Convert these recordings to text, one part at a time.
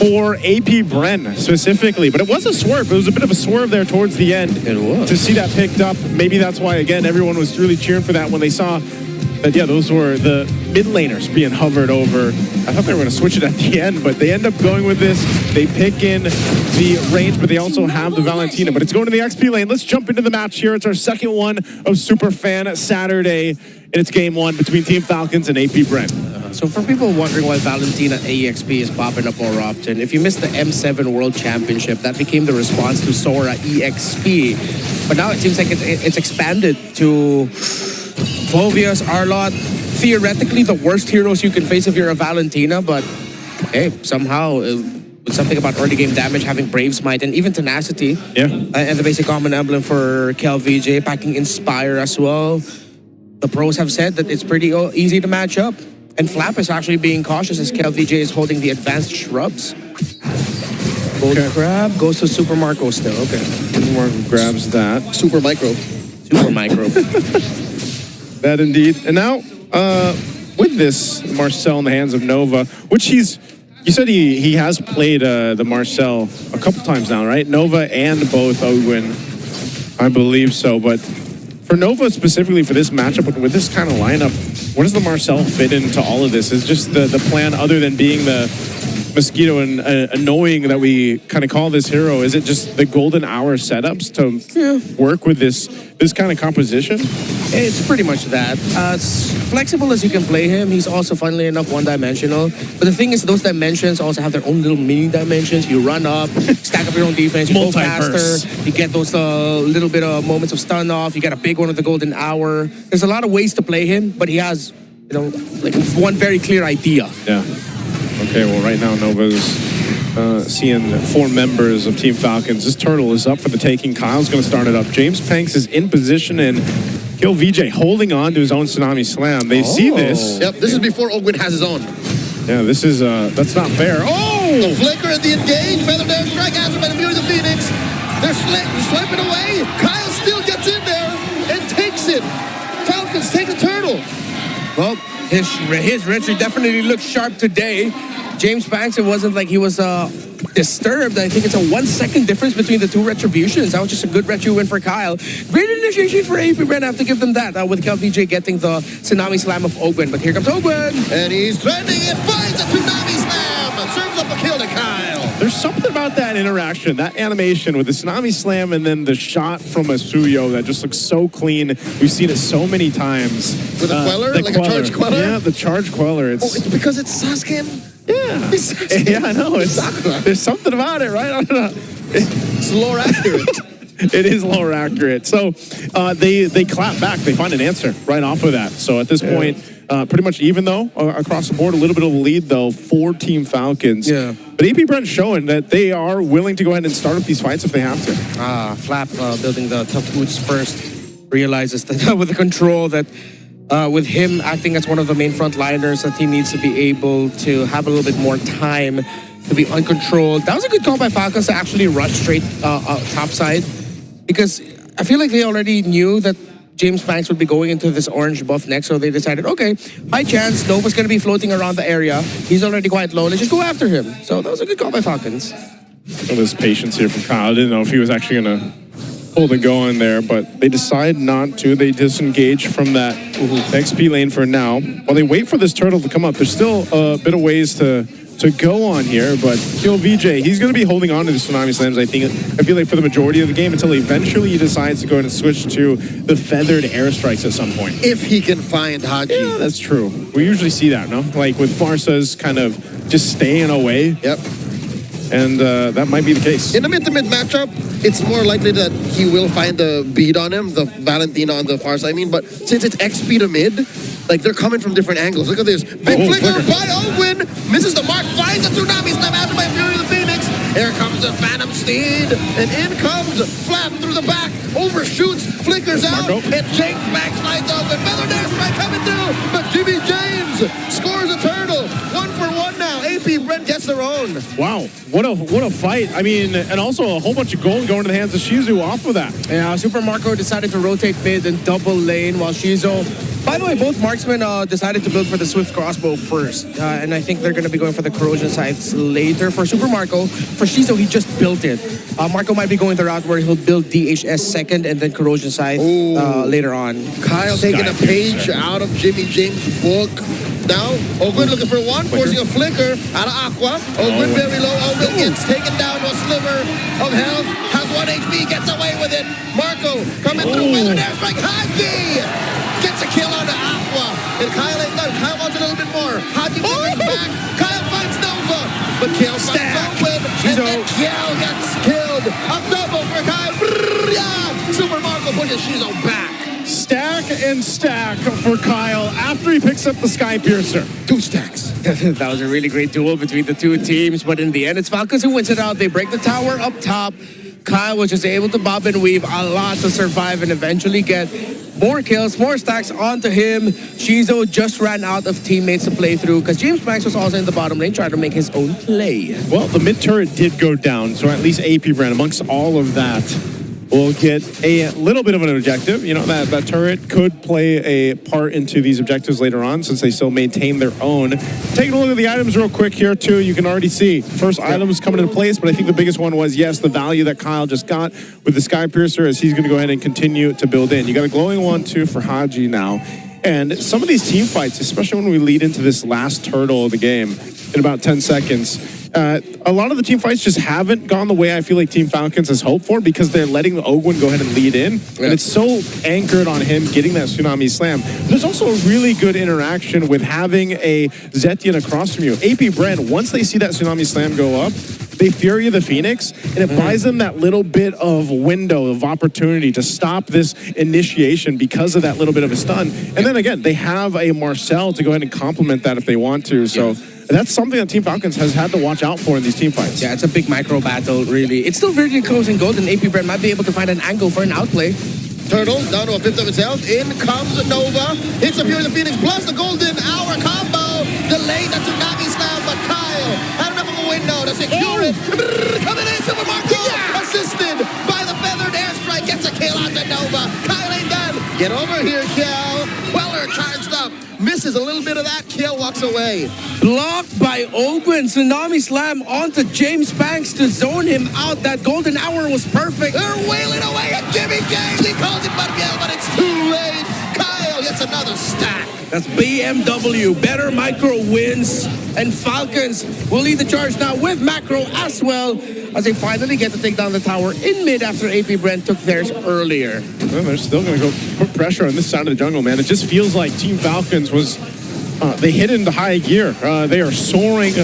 for AP Bren specifically. But it was a swerve. It was a bit of a swerve there towards the end. It was. To see that picked up. Maybe that's why, again, everyone was really cheering for that when they saw that, yeah, those were the mid laners being hovered over. I thought they were going to switch it at the end, but they end up going with this. They pick in the range, but they also have the Valentina. But it's going to the XP lane. Let's jump into the match here. It's our second one of Superfan Saturday. And it's game one between Team Falcons and AP Bren. So for people wondering why Valentina AEXP is popping up more often, if you missed the M7 World Championship, that became the response to Sora EXP. But now it seems like it's expanded to Phobias, Arlott, theoretically the worst heroes you can face if you're a Valentina, but hey, somehow with something about early game damage, having Brave Smite, and even Tenacity, and the basic common emblem for KelVJ, packing Inspire as well. The pros have said that it's pretty easy to match up. And Flap is actually being cautious as KelVJ is holding the advanced shrubs. Golden Crab goes to Super Marco still, okay. Marco grabs that. Super Micro. Super Micro. That indeed. And now, with this Marcel in the hands of Nova, which you said he has played the Marcel a couple times now, right? Nova and both Ogwin, I believe so. But for Nova specifically for this matchup, with this kind of lineup, where does the Marcel fit into all of this? Is just the plan, other than being the Mosquito and annoying that we kind of call this hero, is it just the golden hour setups to work with this kind of composition? It's pretty much that. As flexible as you can play him, he's also, funnily enough, one-dimensional. But the thing is, those dimensions also have their own little mini dimensions. You run up, stack up your own defense, you go faster, you get those little bit of moments of stun off, you get a big one with the golden hour. There's a lot of ways to play him, but he has, like one very clear idea. Yeah. Okay, well, right now Nova's seeing 4 members of Team Falcons. This turtle is up for the taking. Kyle's going to start it up. James Panks is in position, and KelVJ holding on to his own Tsunami Slam. They see this. Yep, this is before Ogwin has his own. Yeah, this is, that's not fair. Oh! The flicker and the engage, feather down strike, after by the beauty of the Phoenix. They're swiping away. Kyle still gets in there and takes it. Falcons take the turtle. Well, his retro definitely looks sharp today. James Banks, it wasn't like he was disturbed. I think it's a 1 second difference between the two retributions. That was just a good retro win for Kyle. Great initiation for AP Bren. I have to give them that, with KelVJ getting the Tsunami Slam of Ogwin. But here comes Ogwin. And he's trending and finds a Tsunami Slam. Serves up a kill to Kyle. There's something about that interaction, that animation with the Tsunami Slam and then the shot from Asuyo that just looks so clean. We've seen it so many times. With a queller? Like a charge queller? Yeah, the charge queller. It's because it's Sasuke? Yeah. Yeah, I know. There's something about it, right? I don't know. It's lore accurate. It is lore accurate. So they clap back. They find an answer right off of that. So at this point, pretty much even though across the board, a little bit of a lead though for Team Falcons. Yeah. But AP Bren's showing that they are willing to go ahead and start up these fights if they have to. Flap building the tough boots first, realizes that with the control that with him acting as one of the main frontliners, that he needs to be able to have a little bit more time to be uncontrolled. That was a good call by Falcons to actually rush straight top side, because I feel like they already knew that James Banks would be going into this orange buff next, so they decided, okay, high chance, Nova's going to be floating around the area. He's already quite low, let's just go after him. So that was a good call by Falcons. Well, there's patience here from Kyle. I didn't know if he was actually going to pull the go in there, but they decide not to. They disengage from that XP lane for now. While they wait for this turtle to come up, there's still a bit of ways to go on here, but KelVJ, he's going to be holding on to the Tsunami Slams, I feel like, for the majority of the game, until eventually he decides to go ahead and switch to the feathered airstrikes at some point. If he can find Haji. Yeah, that's true. We usually see that, no? Like with Farsa's kind of just staying away. Yep. And that might be the case. In a mid-to-mid matchup, it's more likely that he will find the beat on him, the Valentina on the far side, but since it's XP to mid, like, they're coming from different angles. Look at this. Big flicker by Ogwin. Misses the mark, finds the Tsunami Slam after by Fury of the Phoenix. Here comes the Phantom Steed, and in comes Flap through the back, overshoots, flickers out, and James Banks slides off, and Feather Dare Strike coming through, but Jimmy James scores a turtle. 1-for-1 now. AP Bren gets their own. Wow, what a fight. I mean, and also a whole bunch of gold going to the hands of Shizu off of that. Yeah, Super Marco decided to rotate mid and double lane, while Shizu By the way, both marksmen decided to build for the Swift Crossbow first. And I think they're going to be going for the Corrosion Scythes later. For Super Marco, for Shizo, he just built it. Marco might be going the route where he'll build DHS second and then Corrosion Scythe later on. Kyle taking a page out of Jimmy James' book. Now, Ogwin looking for one, forcing a flicker out of Aqua. Ogwin very low. Ogwin gets taken down to a sliver of health. Has 1 HP, gets away with it. Marco coming through with an airstrike. Haji gets a kill on the Aqua. And Kyle ain't done. Kyle wants a little bit more. Haji goes back. Kyle finds Nova. But Kiel finds Ogwin. And then Kiel gets killed. A double for Kyle. Yeah. Super Marco pushes Shizo back. Stack and stack for Kyle after he picks up the Sky Piercer. 2 stacks. That was a really great duel between the two teams, but in the end, it's Falcons who wins it out. They break the tower up top. Kyle was just able to bob and weave a lot to survive and eventually get more kills, more stacks onto him. Shizo just ran out of teammates to play through because James Banks was also in the bottom lane trying to make his own play. Well, the mid turret did go down, so at least APBR amongst all of that will get a little bit of an objective. You know, that turret could play a part into these objectives later on since they still maintain their own. Taking a look at the items real quick here, too. You can already see first items coming into place, but I think the biggest one was, yes, the value that Kyle just got with the Sky Piercer as he's going to go ahead and continue to build in. You got a glowing one, too, for Haji now. And some of these team fights, especially when we lead into this last turtle of the game in about 10 seconds, a lot of the team fights just haven't gone the way I feel like Team Falcons has hoped for because they're letting Ogwin go ahead and lead in. Yeah. And it's so anchored on him getting that Tsunami Slam. There's also a really good interaction with having a Zetian across from you. AP Bren, once they see that Tsunami Slam go up, they Fury the Phoenix, and it buys them that little bit of window of opportunity to stop this initiation because of that little bit of a stun. And then again, they have a Marcel to go ahead and complement that if they want to. So that's something that Team Falcons has had to watch out for in these team fights. Yeah, it's a big micro battle, really. It's still very close and gold, and AP Bren might be able to find an angle for an outplay. Turtle down to a fifth of its health. In comes Nova. Hits a Fury the Phoenix plus the golden hour combo. Delayed the Tsunami Slam, but Kyle had enough of a window to secure it. Coming in, Super Marco assisted by the feathered airstrike. Gets a kill on the Nova. Kyle ain't done. Get over here, Kiel. Weller charged up. Misses a little bit of that. Kiel walks away. Blocked by Ogwin. Tsunami Slam onto James Banks to zone him out. That golden hour was perfect. They're wailing away at Jimmy James. He calls it Barbiel, but it's too late. Kyle gets another stack. That's BMW. Better micro wins. And Falcons will lead the charge now with macro as well as they finally get to take down the tower in mid after AP Bren took theirs earlier. Well, they're still going to go put pressure on this side of the jungle, man. It just feels like Team Falcons was, they hit into high gear. They are soaring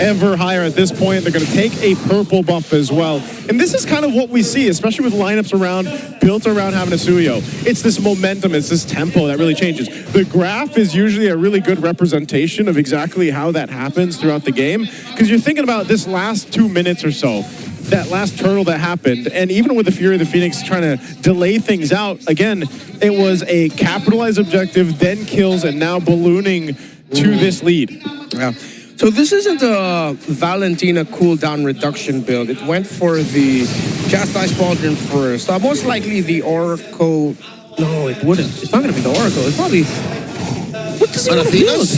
ever higher at this point. They're going to take a purple buff as well. And this is kind of what we see, especially with lineups built around having a Suyo. It's this momentum, it's this tempo that really changes. The graph is usually a really good representation of exactly how that happens throughout the game. Because you're thinking about this last 2 minutes or so, that last turtle that happened, and even with the Fury of the Phoenix trying to delay things out, again, it was a capitalized objective, then kills, and now ballooning to this lead. Yeah. So this isn't a Valentina cooldown reduction build. It went for the Chastise Pauldron first. Most likely the Oracle. No, it wouldn't. It's not going to be the Oracle. It's probably. What does he want to build?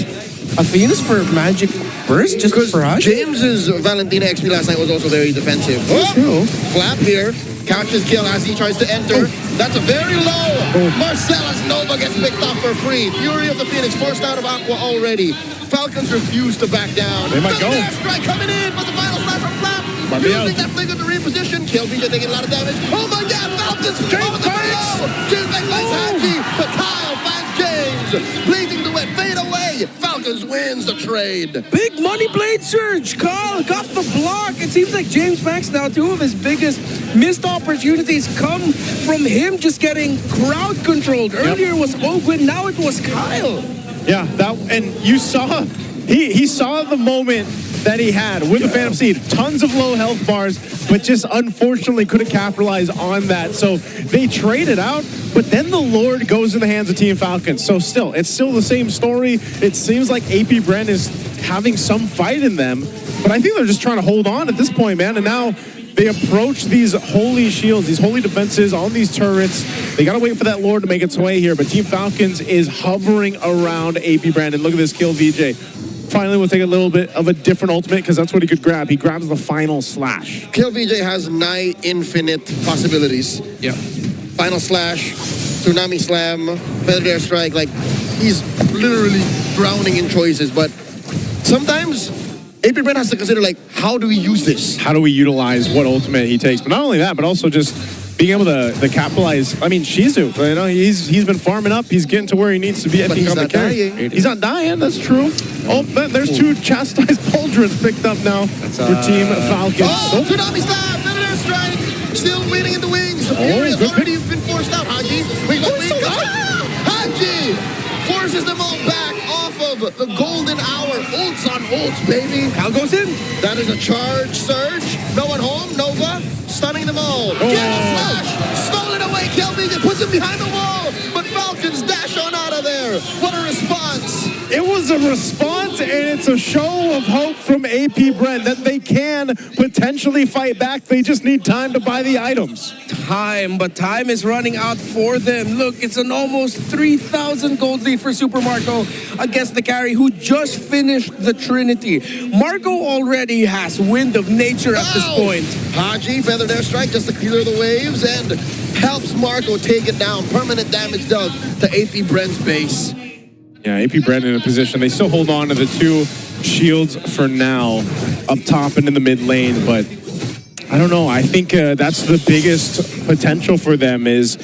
Athena's for Magic Burst? Just for us? James's Valentina XP last night was also very defensive. True. Flap here. Couches kill as he tries to enter. That's a very low. Marcellus Nova gets picked off for free. Fury of the Phoenix forced out of Aqua already. Falcons refuse to back down. They might go. Strike coming in, but the final slap from Flap. Using that flicker to reposition. Kill BJ taking a lot of damage. Oh my god, Falcons over the below. James Banks finds Haji, but Kyle finds James. Blazing the wet, fade away. Falcons wins the trade. Big money blade surge. Kyle got the block. It seems like James Banks now, two of his biggest missed opportunities come from him just getting crowd controlled. Earlier was Ogwin, now it was Kyle. Yeah, and you saw, he saw the moment that he had with the Phantom Seed. Tons of low health bars, but just unfortunately couldn't capitalize on that. So they traded out, but then the Lord goes in the hands of Team Falcons. So it's still the same story. It seems like AP Bren is having some fight in them, but I think they're just trying to hold on at this point, man. And now they approach these holy shields, these holy defenses on these turrets. They got to wait for that Lord to make its way here, but Team Falcons is hovering around AP Brandon. Look at this kill, VJ. Finally, we'll take a little bit of a different ultimate because that's what he could grab. He grabs the final slash. Kill VJ has nigh infinite possibilities. Yeah. Final slash, tsunami slam, feather air strike. Like, he's literally drowning in choices. But sometimes AP Bren has to consider, like, how do we use this? How do we utilize what ultimate he takes? But not only that, but also just being able to capitalize. I mean, Shizu, you know, he's been farming up. He's getting to where he needs to be. I But think he's on the not carry. dying. He's not dying. That's true. Oh, there's two chastised pauldrons picked up now for Team Falcons. Oh, tsunami slam, feather air strike. Still waiting in the wings. The Fury has good already been forced out. Haji, wait. Haji forces them all back off of the golden hour. Ults on ults, baby. Cal goes in. That is a charge surge. No one home. Nova stunning them all. Get a flash. Stolen away. Kelvin puts him behind the wall. But Falcons dash on out of there. What a response. It was a response, and it's a show of hope from AP Brent that they can potentially fight back. They just need time to buy the items. But time is running out for them. Look, it's an almost 3,000 gold lead for Super Marco against the carry who just finished the Trinity. Marco already has wind of nature at this point. Haji, feathered airstrike just to clear the waves and helps Marco take it down. Permanent damage dealt to AP Bren's base. Yeah, AP Brent in a position. They still hold on to the two shields for now, up top and in the mid lane, but I don't know. I think that's the biggest potential for them is,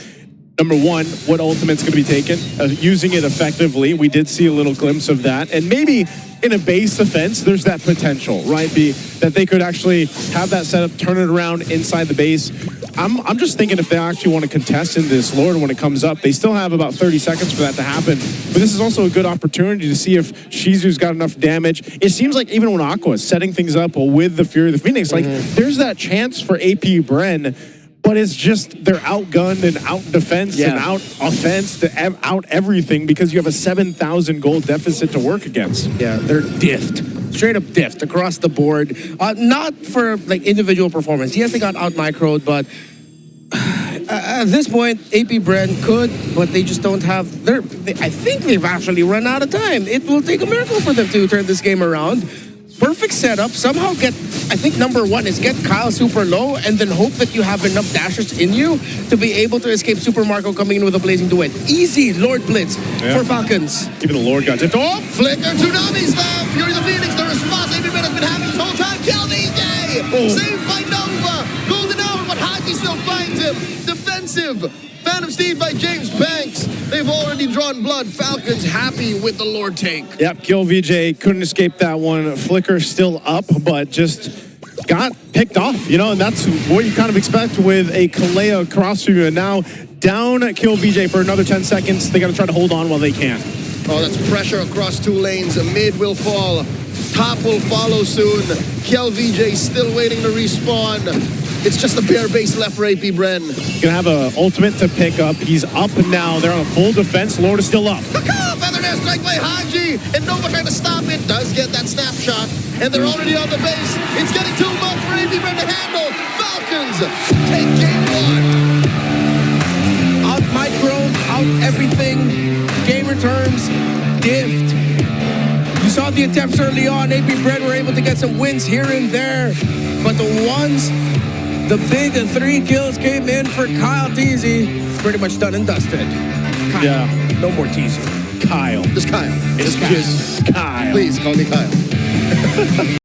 number one, what ultimate's going to be taken, using it effectively. We did see a little glimpse of that. And maybe in a base defense, there's that potential, right? That they could actually have that setup, turn it around inside the base. I'm just thinking if they actually want to contest in this Lord when it comes up, they still have about 30 seconds for that to happen. But this is also a good opportunity to see if Shizu's got enough damage. It seems like even when Aqua is setting things up with the Fury of the Phoenix, like there's that chance for AP Bren, but it's just they're outgunned and out-defensed and out-offensed, out everything because you have a 7,000 gold deficit to work against. Yeah, they're diffed. Straight up diffed across the board. Not for like individual performance. Yes, they got out-microed, but at this point, AP Bren could, but they just don't have... I think they've actually run out of time. It will take a miracle for them to turn this game around. Perfect setup. Somehow get, I think number one is get Kyle super low and then hope that you have enough dashers in you to be able to escape Super Marco coming in with a blazing duet. Easy Lord Blitz for Falcons. Even the Lord got tipped off. Flicker, tsunami slam, Fury of the Phoenix, the response AP Bren has been having this whole time. Kill DJ! Saved by Nova! Golden hour, but Haji still finds him. Defensive. Phantom Steed by James Banks. They've already drawn blood. Falcons happy with the Lord take. Yep, Kill VJ couldn't escape that one. Flicker still up, but just got picked off, you know, and that's what you kind of expect with a Kalea cross view. And now down Kill VJ for another 10 seconds. They got to try to hold on while they can. Oh, that's pressure across two lanes. Mid will fall. Top will follow soon. Kill VJ still waiting to respawn. It's just a bare base left for AP Bren. Gonna have an ultimate to pick up. He's up now. They're on a full defense. Lord is still up. Feather air strike by Haji. And Nova trying to stop it. Does get that snapshot. And they're already on the base. It's getting too much for AP Bren to handle. Falcons take game one. Out micro, out everything. Game returns, diffed. You saw the attempts early on. AP Bren were able to get some wins here and there. But the big 3 kills came in for Kyle Teasy. Pretty much done and dusted. Kyle. Yeah. No more Teasy. Kyle. Just Kyle. It's just Kyle. Please call me Kyle.